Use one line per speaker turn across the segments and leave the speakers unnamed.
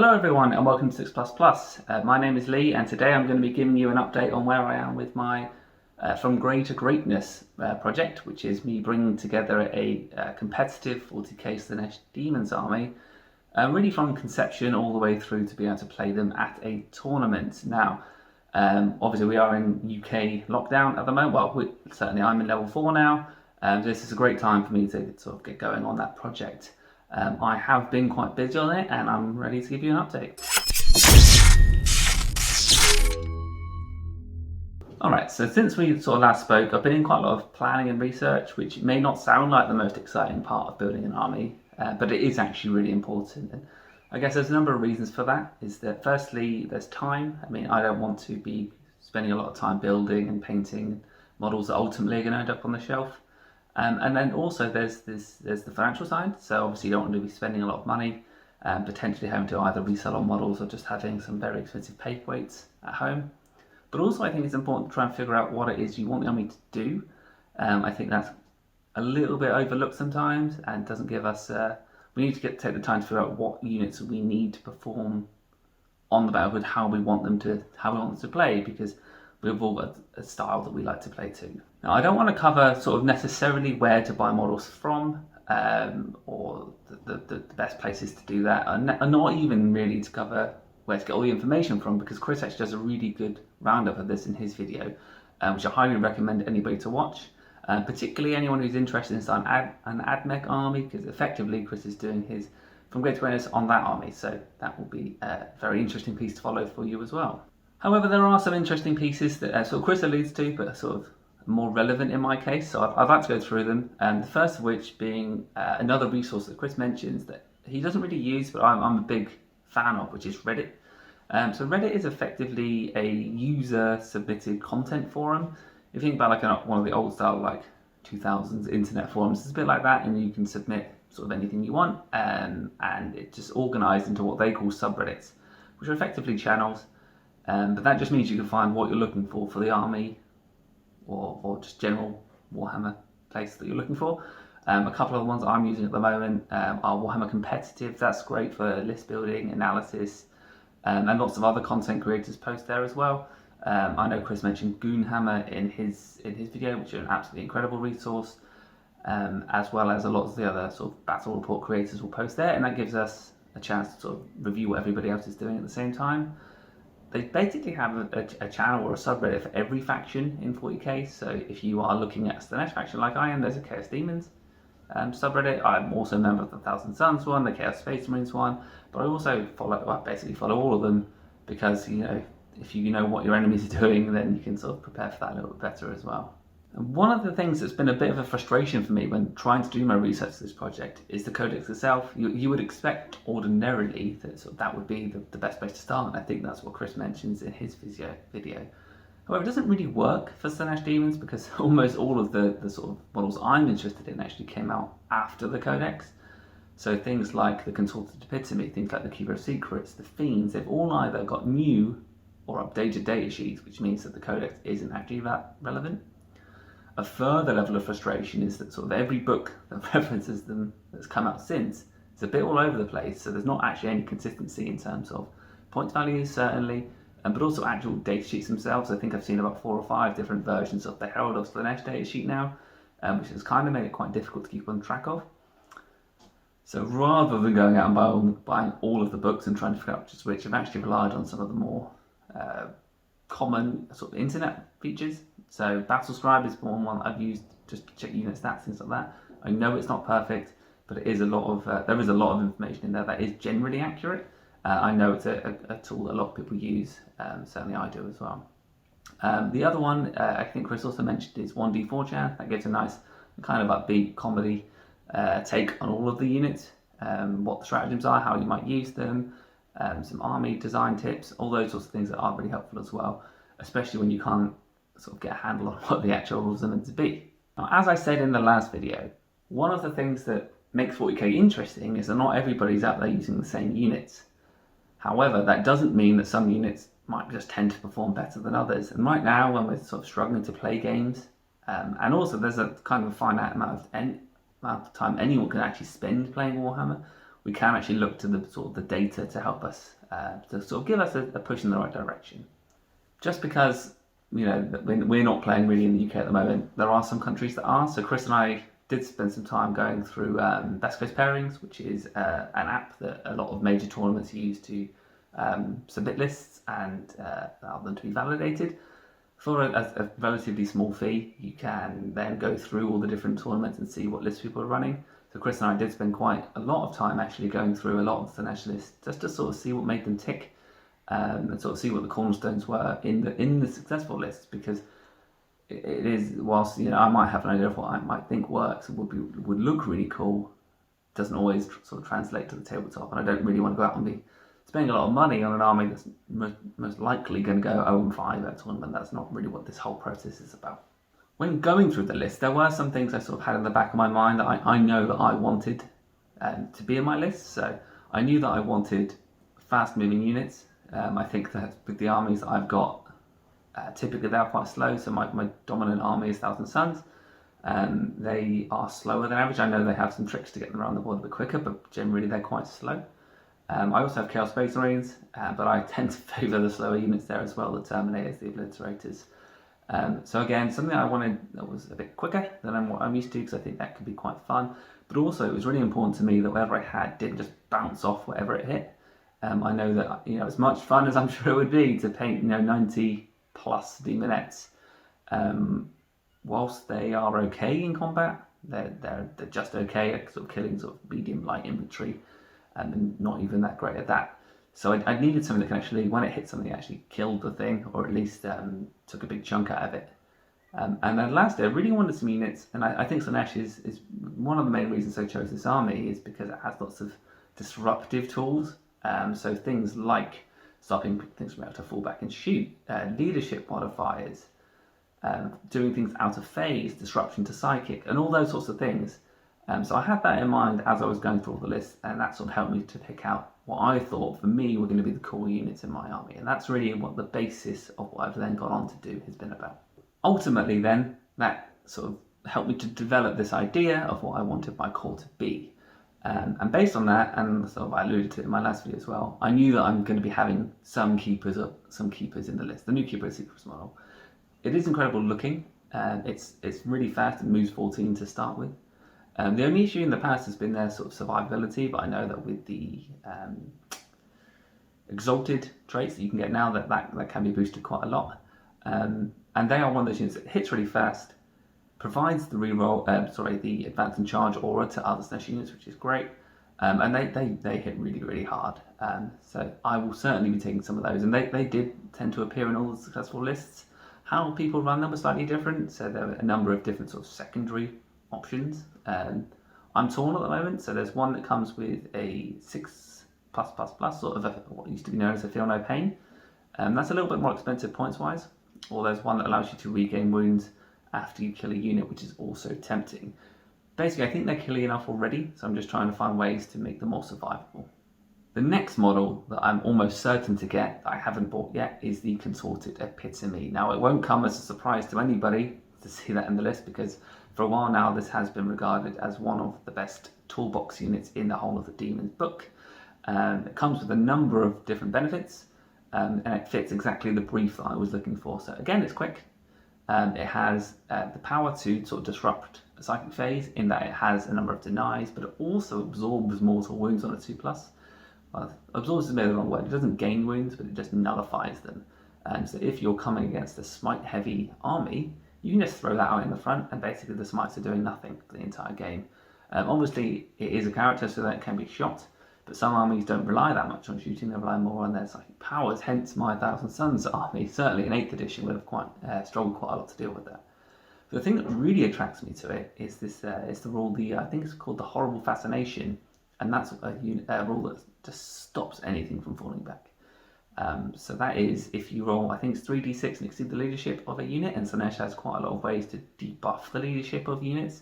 Hello everyone and welcome to 6 My name is Lee and today I'm going to be giving you an update on where I am with my From Grey to Greatness project, which is me bringing together a competitive 40k Slaanesh Demons army, really from conception all the way through to be able to play them at a tournament. Now, obviously we are in UK lockdown at the moment, well certainly I'm in level 4 now, this is a great time for me to sort of get going on that project. I have been quite busy on it and I'm ready to give you an update. Alright, so since we sort of last spoke, I've been in quite a lot of planning and research, which may not sound like the most exciting part of building an army, but it is actually really important. And I guess there's a number of reasons for that. Is that firstly, there's time. I mean, I don't want to be spending a lot of time building and painting models that ultimately are going to end up on the shelf. And then also there's the financial side. So obviously you don't want to be spending a lot of money, potentially having to either resell on models or just having some very expensive paperweights at home. But also I think it's important to try and figure out what it is you want the army to do. I think that's a little bit overlooked sometimes and doesn't give us, we need to take the time to figure out what units we need to perform on the battlefield, how we want them to play, because we've all got a style that we like to play too. Now, I don't want to cover sort of necessarily where to buy models from, or the best places to do that, and not even really to cover where to get all the information from, because Chris actually does a really good roundup of this in his video, which I highly recommend anybody to watch, particularly anyone who's interested in starting an AdMech army, because effectively Chris is doing his From Great to Greatness on that army, so that will be a very interesting piece to follow for you as well. However, there are some interesting pieces that sort of Chris alludes to, but are sort of more relevant in my case, so I'd like to go through them. The first of which being another resource that Chris mentions that he doesn't really use, but I'm a big fan of, which is Reddit. So Reddit is effectively a user-submitted content forum. If you think about like one of the old style like 2000s internet forums, it's a bit like that, and you can submit sort of anything you want, and it's just organised into what they call subreddits, which are effectively channels. But that just means you can find what you're looking for the army, or just general Warhammer place that you're looking for. A couple of the ones I'm using at the moment are Warhammer Competitive. That's great for list building, analysis, and lots of other content creators post there as well. I know Chris mentioned Goonhammer in his video, which is an absolutely incredible resource, as well as a lot of the other sort of battle report creators will post there, and that gives us a chance to sort of review what everybody else is doing at the same time. They basically have a channel or a subreddit for every faction in 40k, so if you are looking at a Slaanesh faction like I am, there's a Chaos Demons subreddit. I'm also a member of the Thousand Suns one, the Chaos Space Marines one, but I also basically follow all of them, because if you know what your enemies are doing, then you can sort of prepare for that a little bit better as well. And one of the things that's been a bit of a frustration for me when trying to do my research for this project is the codex itself. You would expect ordinarily that that would be the best place to start, and I think that's what Chris mentions in his video. However, it doesn't really work for Slaanesh Demons, because almost all of the sort of models I'm interested in actually came out after the codex. So things like the Consulted Epitome, things like the Keeper of Secrets, the Fiends, they've all either got new or updated data sheets, which means that the codex isn't actually that relevant. A further level of frustration is that sort of every book that references them that's come out since is a bit all over the place, so there's not actually any consistency in terms of point values, certainly, but also actual data sheets themselves. I think I've seen about 4 or 5 different versions of the Herald of Slaanesh data sheet now, which has kind of made it quite difficult to keep on track of. So rather than going out and buying all of the books and trying to figure out just which, I've actually relied on some of the more common sort of internet features. So Battlescribe is one I've used just to check unit stats, things like that. I know it's not perfect, but it is there is a lot of information in there that is generally accurate. I know it's a tool that a lot of people use, certainly I do as well. The other one I think Chris also mentioned is 1D4chan. That gives a nice kind of upbeat comedy take on all of the units, what the stratagems are, how you might use them, some army design tips, all those sorts of things that are really helpful as well, especially when you can't sort of get a handle on what the actual rules are meant to be. Now, as I said in the last video, one of the things that makes 40k interesting is that not everybody's out there using the same units. However, that doesn't mean that some units might just tend to perform better than others. And right now, when we're sort of struggling to play games, and also there's a kind of a finite amount of time anyone can actually spend playing Warhammer, we can actually look to the sort of the data to help us, to sort of give us a push in the right direction. Just because, we're not playing really in the UK at the moment, there are some countries that are. So Chris and I did spend some time going through Best Coast Pairings, which is an app that a lot of major tournaments use to submit lists and allow them to be validated. For a relatively small fee, you can then go through all the different tournaments and see what lists people are running. So Chris and I did spend quite a lot of time actually going through a lot of the Slaanesh lists just to sort of see what made them tick, and sort of see what the cornerstones were in the successful lists, because it is, whilst I might have an idea of what I might think works and would look really cool, doesn't always sort of translate to the tabletop, and I don't really want to go out and be spending a lot of money on an army that's most likely going to go 0-5 at a tournament. That's not really what this whole process is about. When going through the list, there were some things I sort of had in the back of my mind that I know that I wanted to be in my list. So I knew that I wanted fast-moving units. I think that with the armies that I've got, typically they are quite slow. So my dominant army is Thousand Suns. They are slower than average. I know they have some tricks to get them around the board a bit quicker, but generally they're quite slow. I also have Chaos Space Marines, but I tend to favour the slower units there as well, the Terminators, the Obliterators. So again, something I wanted that was a bit quicker than what I'm used to, because I think that could be quite fun. But also it was really important to me that whatever I had didn't just bounce off whatever it hit. I know that as much fun as I'm sure it would be to paint 90 plus Demonettes, whilst they are okay in combat, they're just okay at sort of killing sort of medium light infantry, and not even that great at that. So I needed something that can actually, when it hit something, actually killed the thing, or at least took a big chunk out of it. And then lastly, I really wanted some units, and I think Slaanesh is one of the main reasons I chose this army, is because it has lots of disruptive tools. So things like stopping things from able to fall back and shoot, leadership modifiers, doing things out of phase, disruption to psychic, and all those sorts of things. So I had that in mind as I was going through all the lists, and that sort of helped me to pick out what I thought for me were going to be the cool units in my army. And that's really what the basis of what I've then gone on to do has been about. Ultimately then, that sort of helped me to develop this idea of what I wanted my core to be. And based on that, and sort of I alluded to it in my last video as well, I knew that I'm going to be having some keepers in the list. The new keeper is Secrets model. It is incredible looking. It's really fast and moves 14 to start with. The only issue in the past has been their sort of survivability, but I know that with the exalted traits that you can get now, that can be boosted quite a lot. And they are one of those units that hits really fast, provides the reroll, the advance and charge aura to other Slaanesh units, which is great. And they hit really, really hard. So I will certainly be taking some of those. And they did tend to appear in all the successful lists. How people run them was slightly different. So there were a number of different sort of secondary options. I'm torn at the moment, so there's one that comes with a 6+++, sort of what used to be known as a Feel No Pain. That's a little bit more expensive points wise, or there's one that allows you to regain wounds after you kill a unit, which is also tempting. Basically, I think they're killing enough already, so I'm just trying to find ways to make them more survivable. The next model that I'm almost certain to get, that I haven't bought yet, is the Contorted Epitome. Now, it won't come as a surprise to anybody to see that in the list, because for a while now this has been regarded as one of the best toolbox units in the whole of the Demons book. It comes with a number of different benefits, and it fits exactly the brief that I was looking for. So again, it's quick. It has the power to sort of disrupt a psychic phase, in that it has a number of denies, but it also absorbs mortal wounds on a 2+. Well, absorbs is maybe the wrong word. It doesn't gain wounds, but it just nullifies them. So if you're coming against a smite heavy army, you can just throw that out in the front, and basically the smites are doing nothing for the entire game. Obviously, it is a character, so that it can be shot, but some armies don't rely that much on shooting, they rely more on their psychic powers, hence my Thousand Suns army, certainly in 8th edition, would have struggled quite a lot to deal with that. But the thing that really attracts me to it is this, is the rule, I think it's called the Horrible Fascination, and that's a rule that just stops anything from falling back. So that is, if you roll, I think it's 3d6 and exceed the leadership of a unit, and Slaanesh has quite a lot of ways to debuff the leadership of units.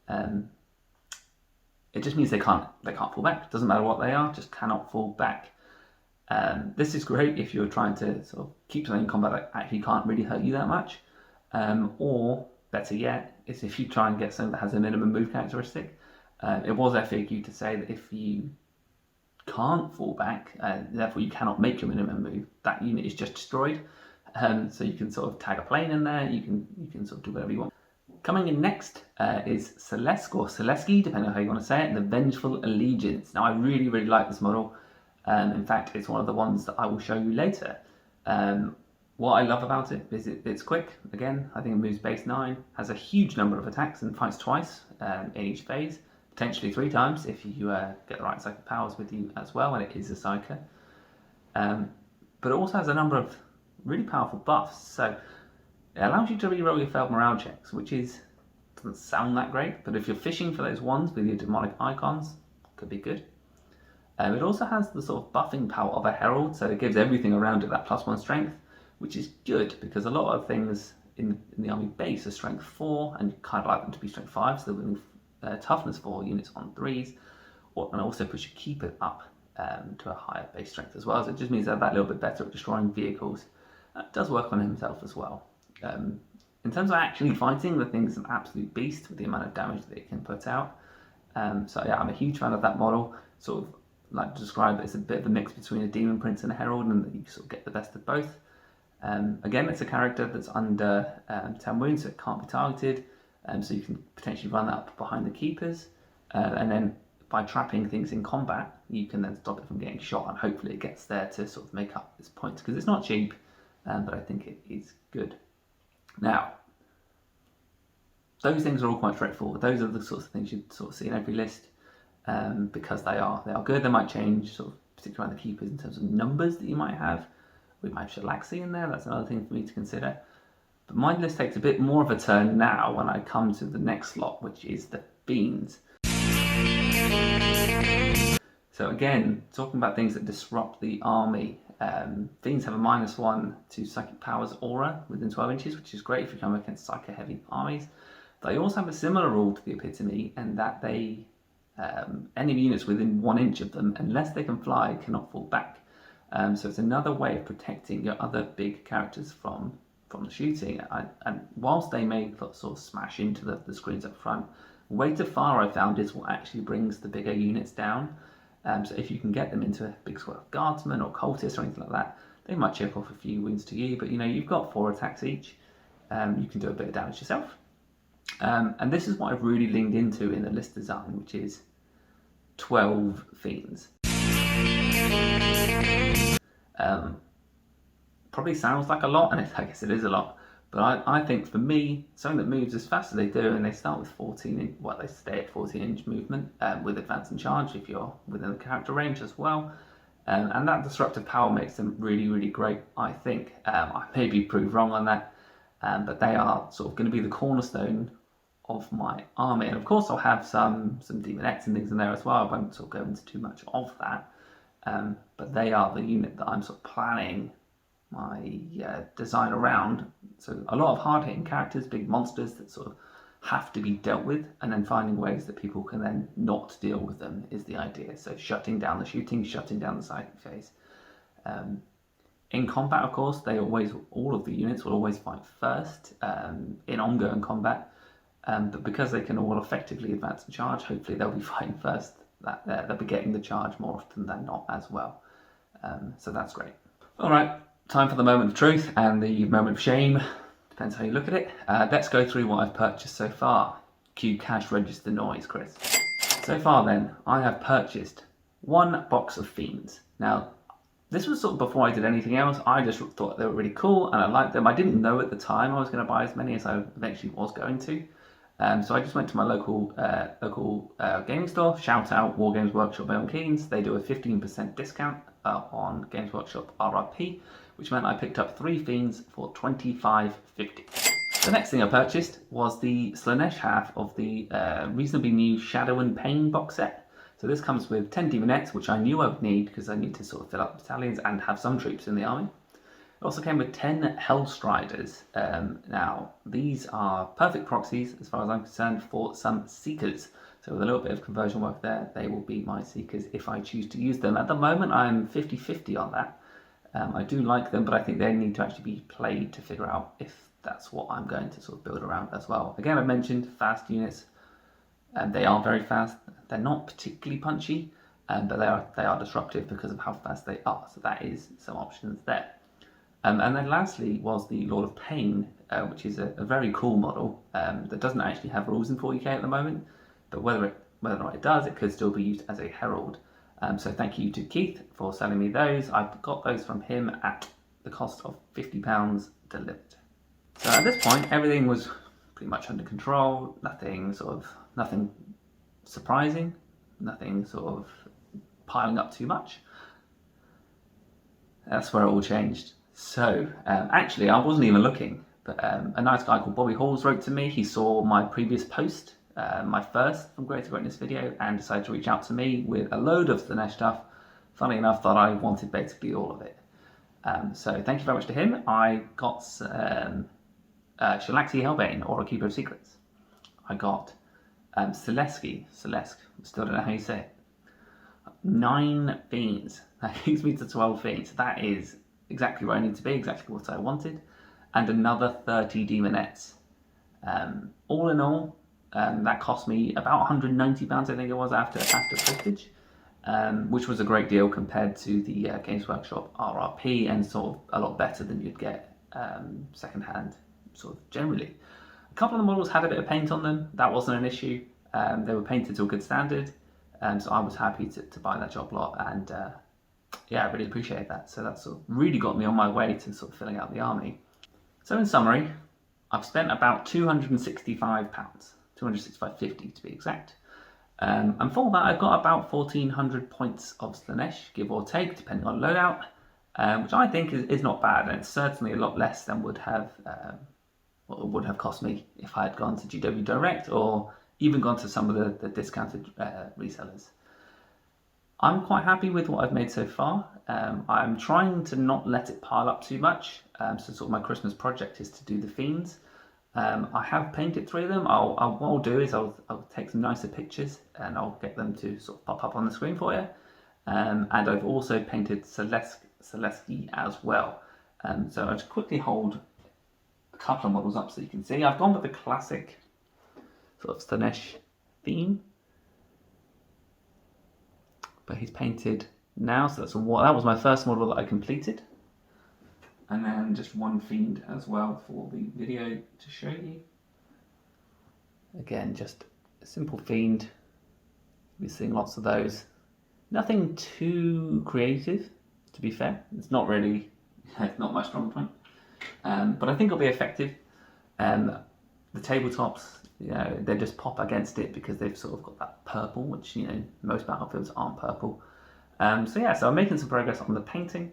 It just means they can't fall back. Doesn't matter what they are, just cannot fall back. This is great if you're trying to sort of keep something in combat that actually can't really hurt you that much, or better yet, is if you try and get something that has a minimum move characteristic. It was FAQ to say that if you can't fall back, therefore you cannot make your minimum move, that unit is just destroyed. So you can sort of tag a plane in there, you can sort of do whatever you want. Coming in next is Slaanesh, or Slaanesh, depending on how you want to say it, the Vengeful Allegiance. Now I really, really like this model. In fact, it's one of the ones that I will show you later. What I love about it is it's quick. Again, I think it moves base 9, has a huge number of attacks and fights twice in each phase, potentially 3 times if you get the right psychic powers with you as well, and it is a psyker. But it also has a number of really powerful buffs. So it allows you to reroll your failed morale checks, which doesn't sound that great, but if you're fishing for those ones with your demonic icons, could be good. It also has the sort of buffing power of a herald, so it gives everything around it that +1 strength, which is good because a lot of things in the army base are strength 4, and you kind of like them to be strength 5, so they're winning toughness 4 units on 3s, and also push your keeper up to a higher base strength as well. So it just means they're that little bit better at destroying vehicles. It does work on himself as well. In terms of actually fighting, the thing's an absolute beast with the amount of damage that it can put out. So yeah, I'm a huge fan of that model. Sort of like to describe it as a bit of a mix between a demon prince and a herald, and that you sort of get the best of both. Again, it's a character that's under 10 wounds, so it can't be targeted, so you can potentially run that up behind the keepers, and then by trapping things in combat, you can then stop it from getting shot, and hopefully it gets there to sort of make up its points, because it's not cheap, but I think it is good. Now, those things are all quite straightforward. Those are the sorts of things you'd sort of see in every list, because they are good. They might change, sort of, particularly around the keepers, in terms of numbers that you might have. We might have Shalaxi in there, that's another thing for me to consider. But my list takes a bit more of a turn now when I come to the next slot, which is the Fiends. So again, talking about things that disrupt the army, Fiends have a -1 to Psychic Powers Aura within 12 inches, which is great if you come against Psycho-heavy armies. They also have a similar rule to the Epitome, in that they enemy units within 1 inch of them, unless they can fly, cannot fall back. So it's another way of protecting your other big characters from the shooting. And whilst they may sort of smash into the screens up front, way to far I found is what actually brings the bigger units down. So if you can get them into a big squad of guardsmen or cultists or anything like that, they might chip off a few wounds to you, but you've got 4 attacks each. You can do a bit of damage yourself. And this is what I've really leaned into in the list design, which is 12 Fiends. Probably sounds like a lot, and I guess it is a lot, but I think for me, something that moves as fast as they do, and they start with 14, they stay at 14-inch movement with advance and charge if you're within the character range as well, and that disruptive power makes them really, really great, I think. I may be proved wrong on that, but they are sort of going to be the cornerstone of my army, and of course I'll have some Demonettes and things in there as well. I won't sort of go into too much of that. But they are the unit that I'm sort of planning my design around. So a lot of hard-hitting characters, big monsters that sort of have to be dealt with, and then finding ways that people can then not deal with them is the idea. So shutting down the shooting, shutting down the psychic phase. In combat, of course, all of the units will always fight first in ongoing combat. But because they can all effectively advance and charge, hopefully they'll be fighting first. They'll be getting the charge more often than not as well. So that's great. All right, time for the moment of truth and the moment of shame. Depends how you look at it. Let's go through what I've purchased so far. Cue cash register noise, Chris. So far then, I have purchased 1 box of Fiends. Now, this was sort of before I did anything else. I just thought they were really cool and I liked them. I didn't know at the time I was going to buy as many as I eventually was going to. So I just went to my local gaming store. Shout out War Games Workshop Milton Keynes. They do a 15% discount on Games Workshop RRP, which meant I picked up 3 Fiends for $25.50. The next thing I purchased was the Slaanesh half of the reasonably new Shadow and Pain box set. So this comes with 10 Demonettes, which I knew I would need because I need to sort of fill up battalions and have some troops in the army. It also came with 10 Hellstriders. Now, these are perfect proxies, as far as I'm concerned, for some Seekers. So with a little bit of conversion work there, they will be my Seekers if I choose to use them. At the moment, I'm 50-50 on that. I do like them, but I think they need to actually be played to figure out if that's what I'm going to sort of build around as well. Again, I mentioned fast units, and they are very fast. They're not particularly punchy, but they are disruptive because of how fast they are. So that is some options there. And then lastly was the Lord of Pain, which is a very cool model that doesn't actually have rules in 40k at the moment, but whether or not it does, it could still be used as a herald. So thank you to Keith for selling me those. I got those from him at the cost of £50 delivered. So at this point, everything was pretty much under control. Nothing surprising, nothing sort of piling up too much. That's where it all changed. So actually, I wasn't even looking, but a nice guy called Bobby Halls wrote to me. He saw my previous post, my first From Great to Greatness video, and decided to reach out to me with a load of Slaanesh stuff. Funny enough, that I wanted basically all of it. So thank you very much to him. I got Shalaxi Hellbane, or a Keeper of Secrets. I got Celesk, still don't know how you say it. 9 fiends. That takes me to 12 fiends. That is exactly where I need to be, exactly what I wanted. And another 30 demonettes. All in all, that cost me about £190, I think it was, after postage, which was a great deal compared to the Games Workshop RRP, and sort of a lot better than you'd get secondhand, sort of generally. A couple of the models had a bit of paint on them. That wasn't an issue. They were painted to a good standard, so I was happy to buy that job lot, and yeah, I really appreciate that. So that sort of really got me on my way to sort of filling out the army. So in summary, I've spent about £265, £265.50 to be exact. And for that, I've got about 1,400 points of Slaanesh, give or take, depending on loadout, which I think is not bad, and it's certainly a lot less than would have cost me if I had gone to GW Direct or even gone to some of the discounted resellers. I'm quite happy with what I've made so far. I'm trying to not let it pile up too much. So sort of my Christmas project is to do the fiends. I have painted 3 of them. What I'll do is I'll take some nicer pictures and I'll get them to sort of pop up on the screen for you. And I've also painted Celeski as well. So I'll just quickly hold a couple of models up so you can see. I've gone with the classic sort of Slaanesh theme, but he's painted now, so that was my first model that I completed. And then just 1 fiend as well for the video to show you. Again, just a simple fiend. We're seeing lots of those. Nothing too creative, to be fair. It's not really, it's not my strong point. But I think it'll be effective. The tabletops, you know, they just pop against it because they've sort of got that purple, which, you know, most battlefields aren't purple. So yeah, so I'm making some progress on the painting.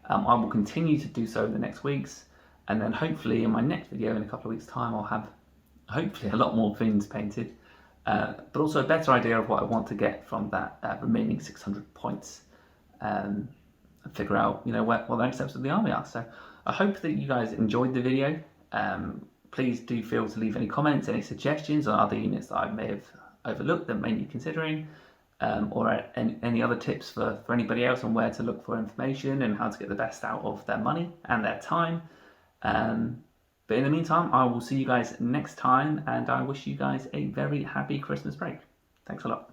I will continue to do so in the next weeks, and then hopefully in my next video in a couple of weeks' time I'll have hopefully a lot more fiends painted, but also a better idea of what I want to get from that remaining 600 points, and figure out, you know, what the next steps of the army are. So I hope that you guys enjoyed the video. Please do feel to leave any comments, any suggestions on other units that I may have overlooked that may need considering. Or any other tips for anybody else on where to look for information and how to get the best out of their money and their time. But in the meantime, I will see you guys next time, and I wish you guys a very happy Christmas break. Thanks a lot.